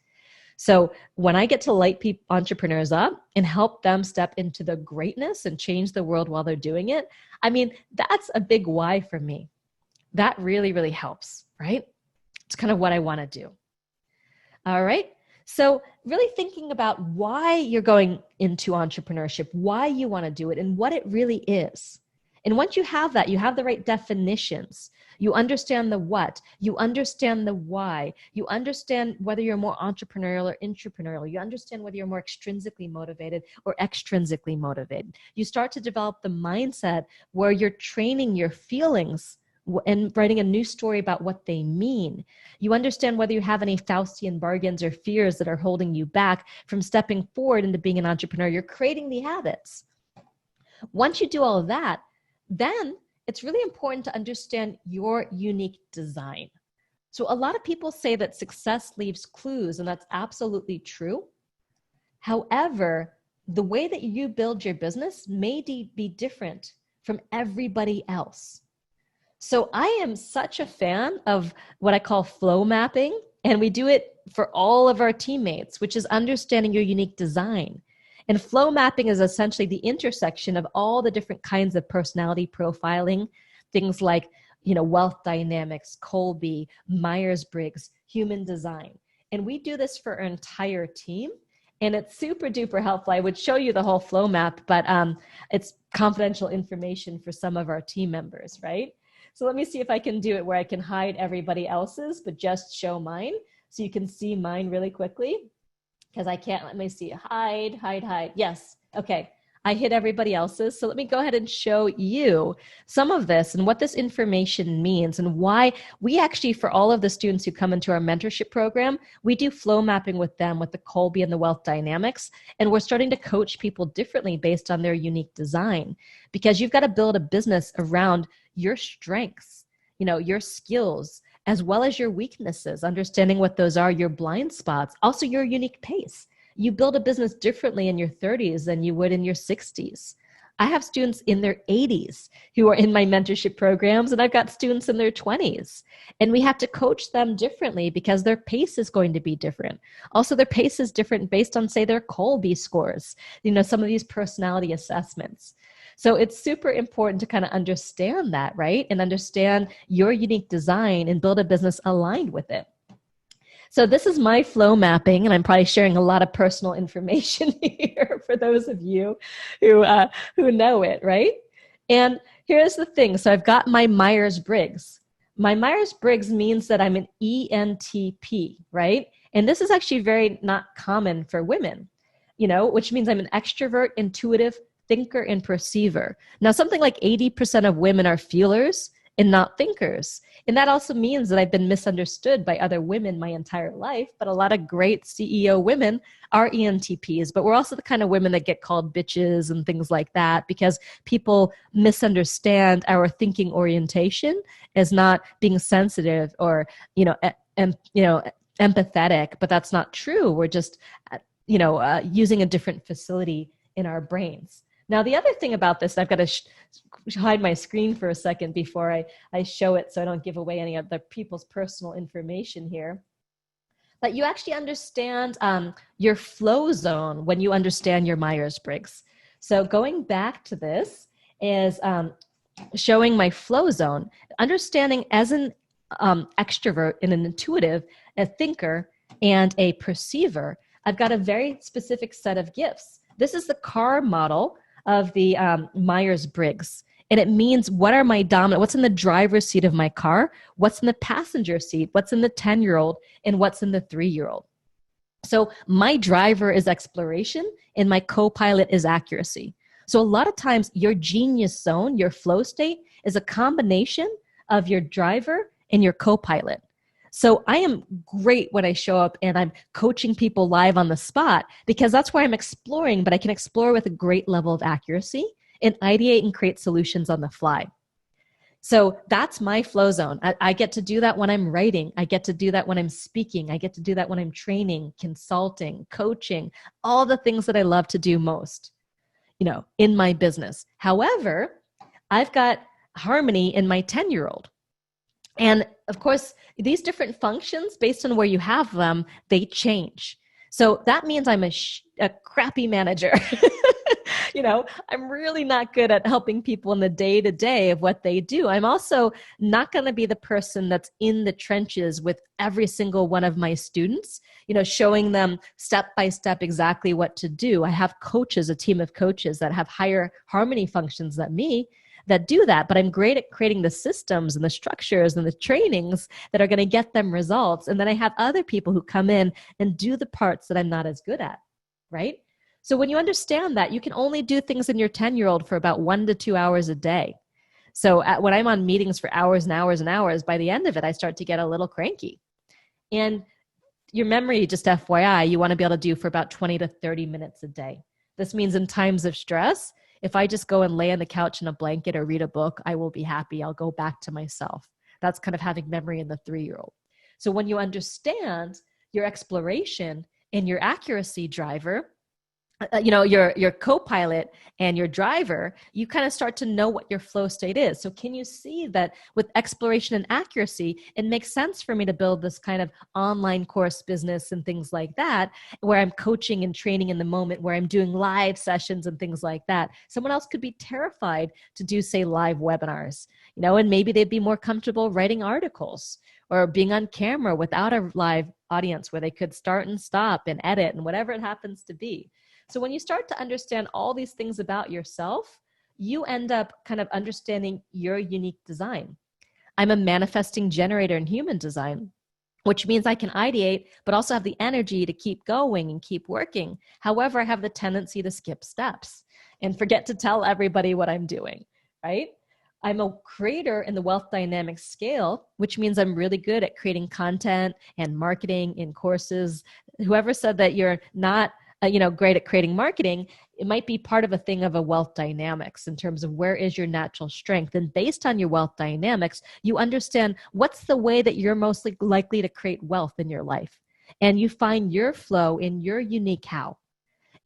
So when I get to light entrepreneurs up and help them step into the greatness and change the world while they're doing it, that's a big why for me. That really, really helps, right? It's kind of what I want to do. All right. So really thinking about why you're going into entrepreneurship, why you want to do it, and what it really is. And once you have that, you have the right definitions. You understand the what, you understand the why, you understand whether you're more entrepreneurial or intrapreneurial, you understand whether you're more extrinsically motivated or extrinsically motivated. You start to develop the mindset where you're training your feelings and writing a new story about what they mean. You understand whether you have any Faustian bargains or fears that are holding you back from stepping forward into being an entrepreneur. You're creating the habits. Once you do all of that, then it's really important to understand your unique design. So a lot of people say that success leaves clues, and that's absolutely true. However, the way that you build your business may be different from everybody else. So I am such a fan of what I call flow mapping, and we do it for all of our teammates, which is understanding your unique design. And flow mapping is essentially the intersection of all the different kinds of personality profiling, things like, wealth dynamics, Kolbe, Myers-Briggs, human design. And we do this for our entire team. And it's super duper helpful. I would show you the whole flow map, but it's confidential information for some of our team members, right? So let me see if I can do it where I can hide everybody else's, but just show mine. So you can see mine really quickly, because I can't. Let me see. Hide. Yes. Okay. I hid everybody else's. So let me go ahead and show you some of this and what this information means and why we actually, for all of the students who come into our mentorship program, we do flow mapping with them with the Kolbe and the wealth dynamics. And we're starting to coach people differently based on their unique design, because you've got to build a business around your strengths, your skills, as well as your weaknesses, understanding what those are, your blind spots, also your unique pace. You build a business differently in your 30s than you would in your 60s. I have students in their 80s who are in my mentorship programs, and I've got students in their 20s. And we have to coach them differently because their pace is going to be different. Also, their pace is different based on, say, their Kolbe scores, some of these personality assessments. So it's super important to kind of understand that, right? And understand your unique design and build a business aligned with it. So this is my flow mapping, and I'm probably sharing a lot of personal information here for those of you who know it, right? And here's the thing. So I've got my Myers-Briggs. My Myers-Briggs means that I'm an ENTP, right? And this is actually very not common for women, which means I'm an extrovert, intuitive, thinker, and perceiver. Now, something like 80% of women are feelers and not thinkers. And that also means that I've been misunderstood by other women my entire life, but a lot of great CEO women are ENTPs, but we're also the kind of women that get called bitches and things like that because people misunderstand our thinking orientation as not being sensitive or, empathetic, but that's not true. We're just, using a different facility in our brains. Now, the other thing about this, I've got to hide my screen for a second before I show it so I don't give away any of the people's personal information here. But you actually understand your flow zone when you understand your Myers-Briggs. So going back to this is showing my flow zone, understanding as an extrovert and an intuitive, a thinker, and a perceiver, I've got a very specific set of gifts. This is the car model of the Myers-Briggs. And it means what's in the driver's seat of my car, what's in the passenger seat, what's in the 10-year-old, and what's in the 3-year-old. So my driver is exploration and my co-pilot is accuracy. So a lot of times your genius zone, your flow state, is a combination of your driver and your co-pilot. So I am great when I show up and I'm coaching people live on the spot, because that's where I'm exploring, but I can explore with a great level of accuracy and ideate and create solutions on the fly. So that's my flow zone. I get to do that when I'm writing. I get to do that when I'm speaking. I get to do that when I'm training, consulting, coaching, all the things that I love to do most, in my business. However, I've got harmony in my 10-year-old. And of course, these different functions, based on where you have them, they change. So that means I'm a crappy manager. I'm really not good at helping people in the day-to-day of what they do. I'm also not going to be the person that's in the trenches with every single one of my students, showing them step by step exactly what to do. I have coaches, a team of coaches that have higher harmony functions than me that do that, but I'm great at creating the systems and the structures and the trainings that are going to get them results. And then I have other people who come in and do the parts that I'm not as good at, right? So when you understand that, you can only do things in your 10-year-old for about 1 to 2 hours a day. So when I'm on meetings for hours and hours and hours, by the end of it, I start to get a little cranky. And your memory, just FYI, you want to be able to do for about 20 to 30 minutes a day. This means in times of stress, if I just go and lay on the couch in a blanket or read a book, I will be happy. I'll go back to myself. That's kind of having memory in the 3-year-old. So when you understand your exploration and your accuracy driver, your co-pilot and your driver, you kind of start to know what your flow state is. So can you see that with exploration and accuracy, it makes sense for me to build this kind of online course business and things like that, where I'm coaching and training in the moment, where I'm doing live sessions and things like that. Someone else could be terrified to do, say, live webinars, and maybe they'd be more comfortable writing articles or being on camera without a live audience where they could start and stop and edit and whatever it happens to be. So when you start to understand all these things about yourself, you end up kind of understanding your unique design. I'm a manifesting generator in human design, which means I can ideate, but also have the energy to keep going and keep working. However, I have the tendency to skip steps and forget to tell everybody what I'm doing, right? I'm a creator in the wealth dynamics scale, which means I'm really good at creating content and marketing in courses. Whoever said that you're not great at creating marketing, it might be part of a thing of a wealth dynamics in terms of where is your natural strength. And based on your wealth dynamics, you understand what's the way that you're most likely to create wealth in your life. And you find your flow in your unique how.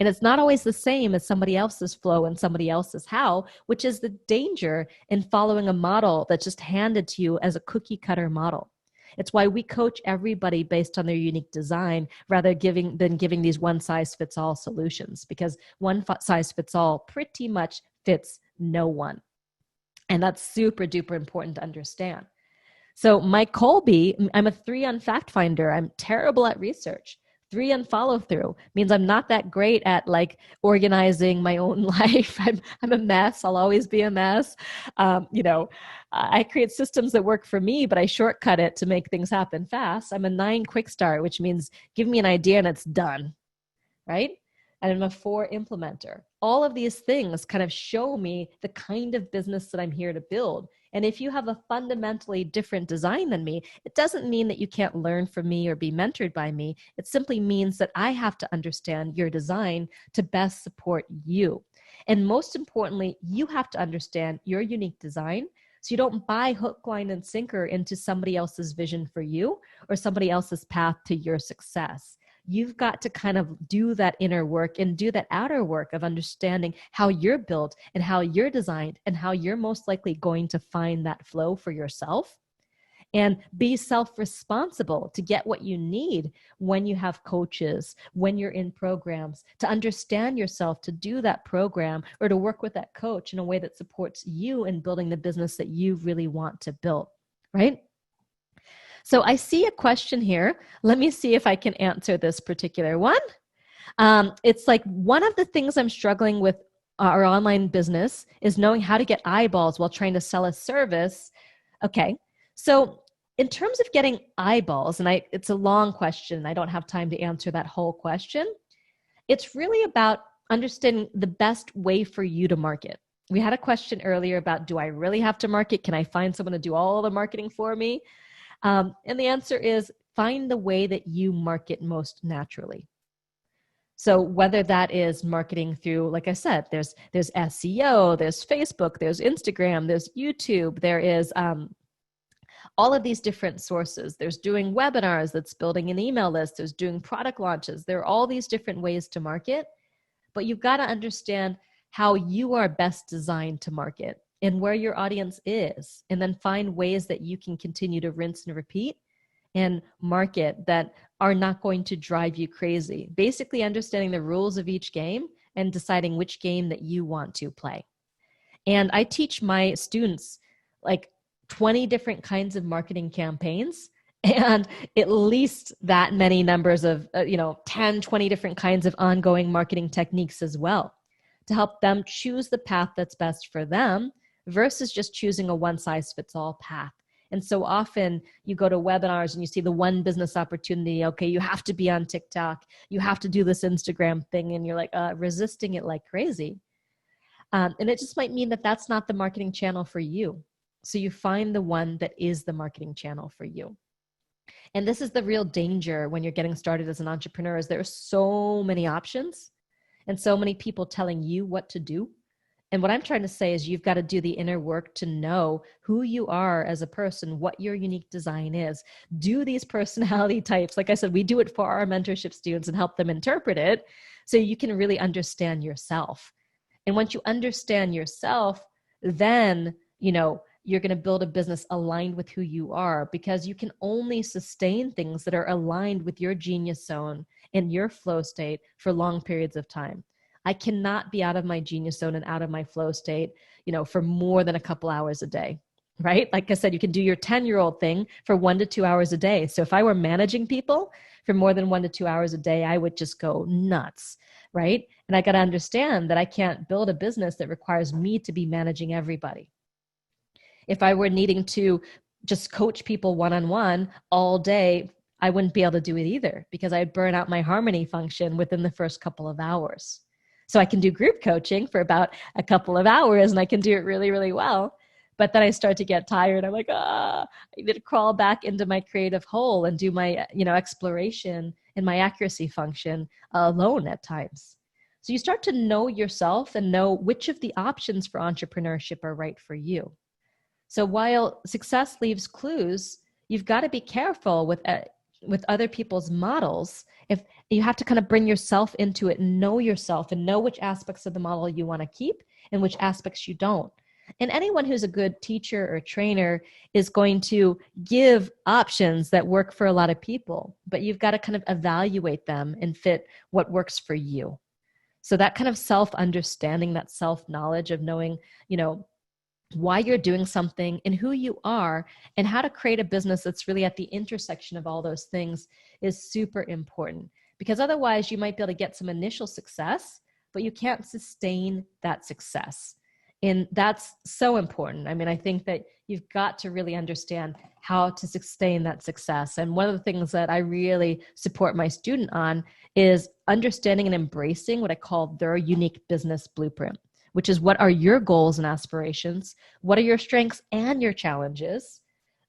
And it's not always the same as somebody else's flow and somebody else's how, which is the danger in following a model that's just handed to you as a cookie cutter model. It's why we coach everybody based on their unique design rather than giving these one-size-fits-all solutions, because one-size-fits-all pretty much fits no one. And that's super duper important to understand. So my Colby, I'm a 3 on fact finder. I'm terrible at research. 3 on follow through means I'm not that great at organizing my own life. I'm a mess. I'll always be a mess. I create systems that work for me, but I shortcut it to make things happen fast. I'm a 9 quick start, which means give me an idea and it's done, right? And I'm a 4 implementer. All of these things kind of show me the kind of business that I'm here to build. And if you have a fundamentally different design than me, it doesn't mean that you can't learn from me or be mentored by me. It simply means that I have to understand your design to best support you. And most importantly, you have to understand your unique design so you don't buy hook, line, and sinker into somebody else's vision for you or somebody else's path to your success. You've got to kind of do that inner work and do that outer work of understanding how you're built and how you're designed and how you're most likely going to find that flow for yourself, and be self-responsible to get what you need when you have coaches, when you're in programs, to understand yourself, to do that program or to work with that coach in a way that supports you in building the business that you really want to build, right? So I see a question here. Let me see if I can answer this particular one. It's like, one of the things I'm struggling with our online business is knowing how to get eyeballs while trying to sell a service. Okay, so in terms of getting eyeballs, and it's a long question, I don't have time to answer that whole question. It's really about understanding the best way for you to market. We had a question earlier about, do I really have to market? Can I find someone to do all the marketing for me? And the answer is find the way that you market most naturally. So whether that is marketing through, like I said, there's SEO, there's Facebook, there's Instagram, there's YouTube, there is all of these different sources. There's doing webinars, that's building an email list, there's doing product launches. There are all these different ways to market, but you've got to understand how you are best designed to market and where your audience is, and then find ways that you can continue to rinse and repeat and market that are not going to drive you crazy. Basically understanding the rules of each game and deciding which game that you want to play. And I teach my students like 20 different kinds of marketing campaigns and at least that many numbers of 10, 20 different kinds of ongoing marketing techniques as well, to help them choose the path that's best for them versus just choosing a one-size-fits-all path. And so often you go to webinars and you see the one business opportunity. Okay, you have to be on TikTok. You have to do this Instagram thing. And you're like resisting it like crazy. And it just might mean that that's not the marketing channel for you. So you find the one that is the marketing channel for you. And this is the real danger when you're getting started as an entrepreneur, is there are so many options and so many people telling you what to do. And what I'm trying to say is you've got to do the inner work to know who you are as a person, what your unique design is. Do these personality types. Like I said, we do it for our mentorship students and help them interpret it so you can really understand yourself. And once you understand yourself, then, you're going to build a business aligned with who you are, because you can only sustain things that are aligned with your genius zone and your flow state for long periods of time. I cannot be out of my genius zone and out of my flow state, for more than a couple hours a day, right? Like I said, you can do your 10-year-old thing for 1 to 2 hours a day. So if I were managing people for more than 1 to 2 hours a day, I would just go nuts, right? And I got to understand that I can't build a business that requires me to be managing everybody. If I were needing to just coach people one-on-one all day, I wouldn't be able to do it either, because I'd burn out my harmony function within the first couple of hours. So I can do group coaching for about a couple of hours and I can do it really, really well. But then I start to get tired. I'm like, I need to crawl back into my creative hole and do my, exploration and my accuracy function alone at times. So you start to know yourself and know which of the options for entrepreneurship are right for you. So while success leaves clues, you've got to be careful with other people's models. If you have to kind of bring yourself into it and know yourself and know which aspects of the model you want to keep and which aspects you don't. And anyone who's a good teacher or trainer is going to give options that work for a lot of people, but you've got to kind of evaluate them and fit what works for you. So that kind of self-understanding, that self-knowledge of knowing, why you're doing something and who you are and how to create a business that's really at the intersection of all those things is super important, because otherwise you might be able to get some initial success, but you can't sustain that success. And that's so important. I mean, I think that you've got to really understand how to sustain that success. And one of the things that I really support my student on is understanding and embracing what I call their unique business blueprint, which is what are your goals and aspirations? What are your strengths and your challenges?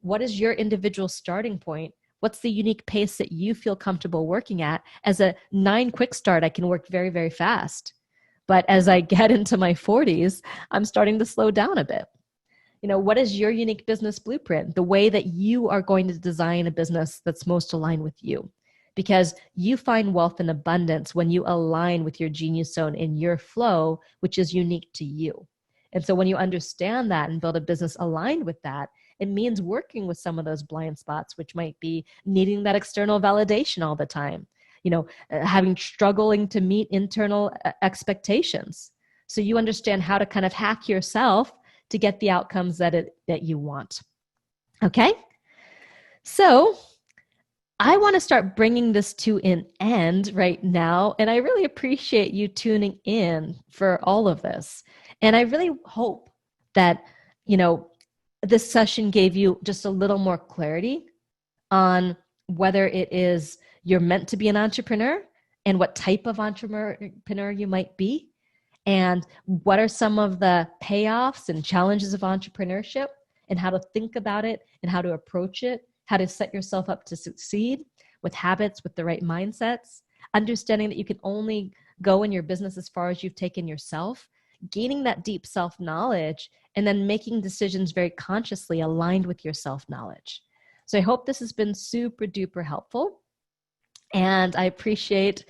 What is your individual starting point? What's the unique pace that you feel comfortable working at? As a 9 quick start, I can work very, very fast. But as I get into my 40s, I'm starting to slow down a bit. What is your unique business blueprint? The way that you are going to design a business that's most aligned with you. Because you find wealth and abundance when you align with your genius zone in your flow, which is unique to you. And so when you understand that and build a business aligned with that, it means working with some of those blind spots, which might be needing that external validation all the time, struggling to meet internal expectations. So you understand how to kind of hack yourself to get the outcomes that you want. Okay? So I want to start bringing this to an end right now. And I really appreciate you tuning in for all of this. And I really hope that, this session gave you just a little more clarity on whether it is you're meant to be an entrepreneur and what type of entrepreneur you might be, and what are some of the payoffs and challenges of entrepreneurship, and how to think about it and how to approach it, how to set yourself up to succeed with habits, with the right mindsets, understanding that you can only go in your business as far as you've taken yourself, gaining that deep self-knowledge, and then making decisions very consciously aligned with your self-knowledge. So I hope this has been super duper helpful. And I appreciate,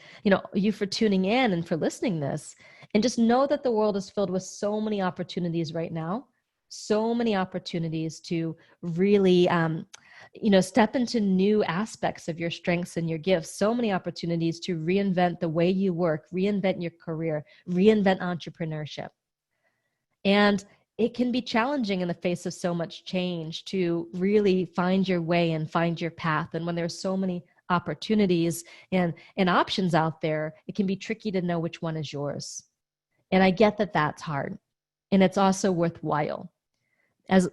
you for tuning in and for listening to this. And just know that the world is filled with so many opportunities right now, so many opportunities to really, step into new aspects of your strengths and your gifts, so many opportunities to reinvent the way you work, reinvent your career, reinvent entrepreneurship. And it can be challenging in the face of so much change to really find your way and find your path. And when there's so many opportunities and options out there, it can be tricky to know which one is yours. And I get that that's hard. And it's also worthwhile. As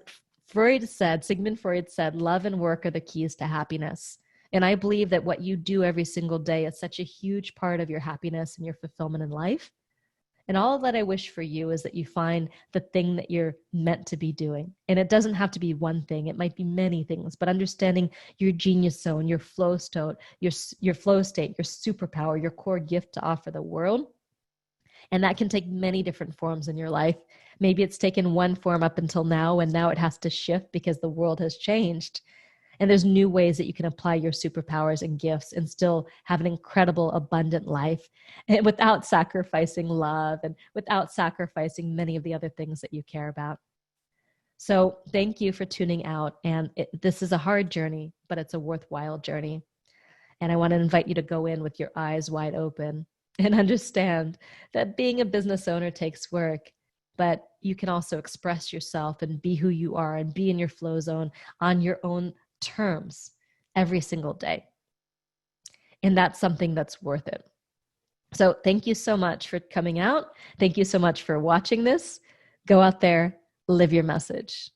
Sigmund Freud said, love and work are the keys to happiness. And I believe that what you do every single day is such a huge part of your happiness and your fulfillment in life. And all that I wish for you is that you find the thing that you're meant to be doing. And it doesn't have to be one thing. It might be many things, but understanding your genius zone, your flow state, your superpower, your core gift to offer the world. And that can take many different forms in your life. Maybe it's taken one form up until now, and now it has to shift because the world has changed. And there's new ways that you can apply your superpowers and gifts and still have an incredible, abundant life, and without sacrificing love and without sacrificing many of the other things that you care about. So thank you for tuning out. And this is a hard journey, but it's a worthwhile journey. And I want to invite you to go in with your eyes wide open and understand that being a business owner takes work, but you can also express yourself and be who you are and be in your flow zone on your own terms every single day. And that's something that's worth it. So thank you so much for coming out. Thank you so much for watching this. Go out there, live your message.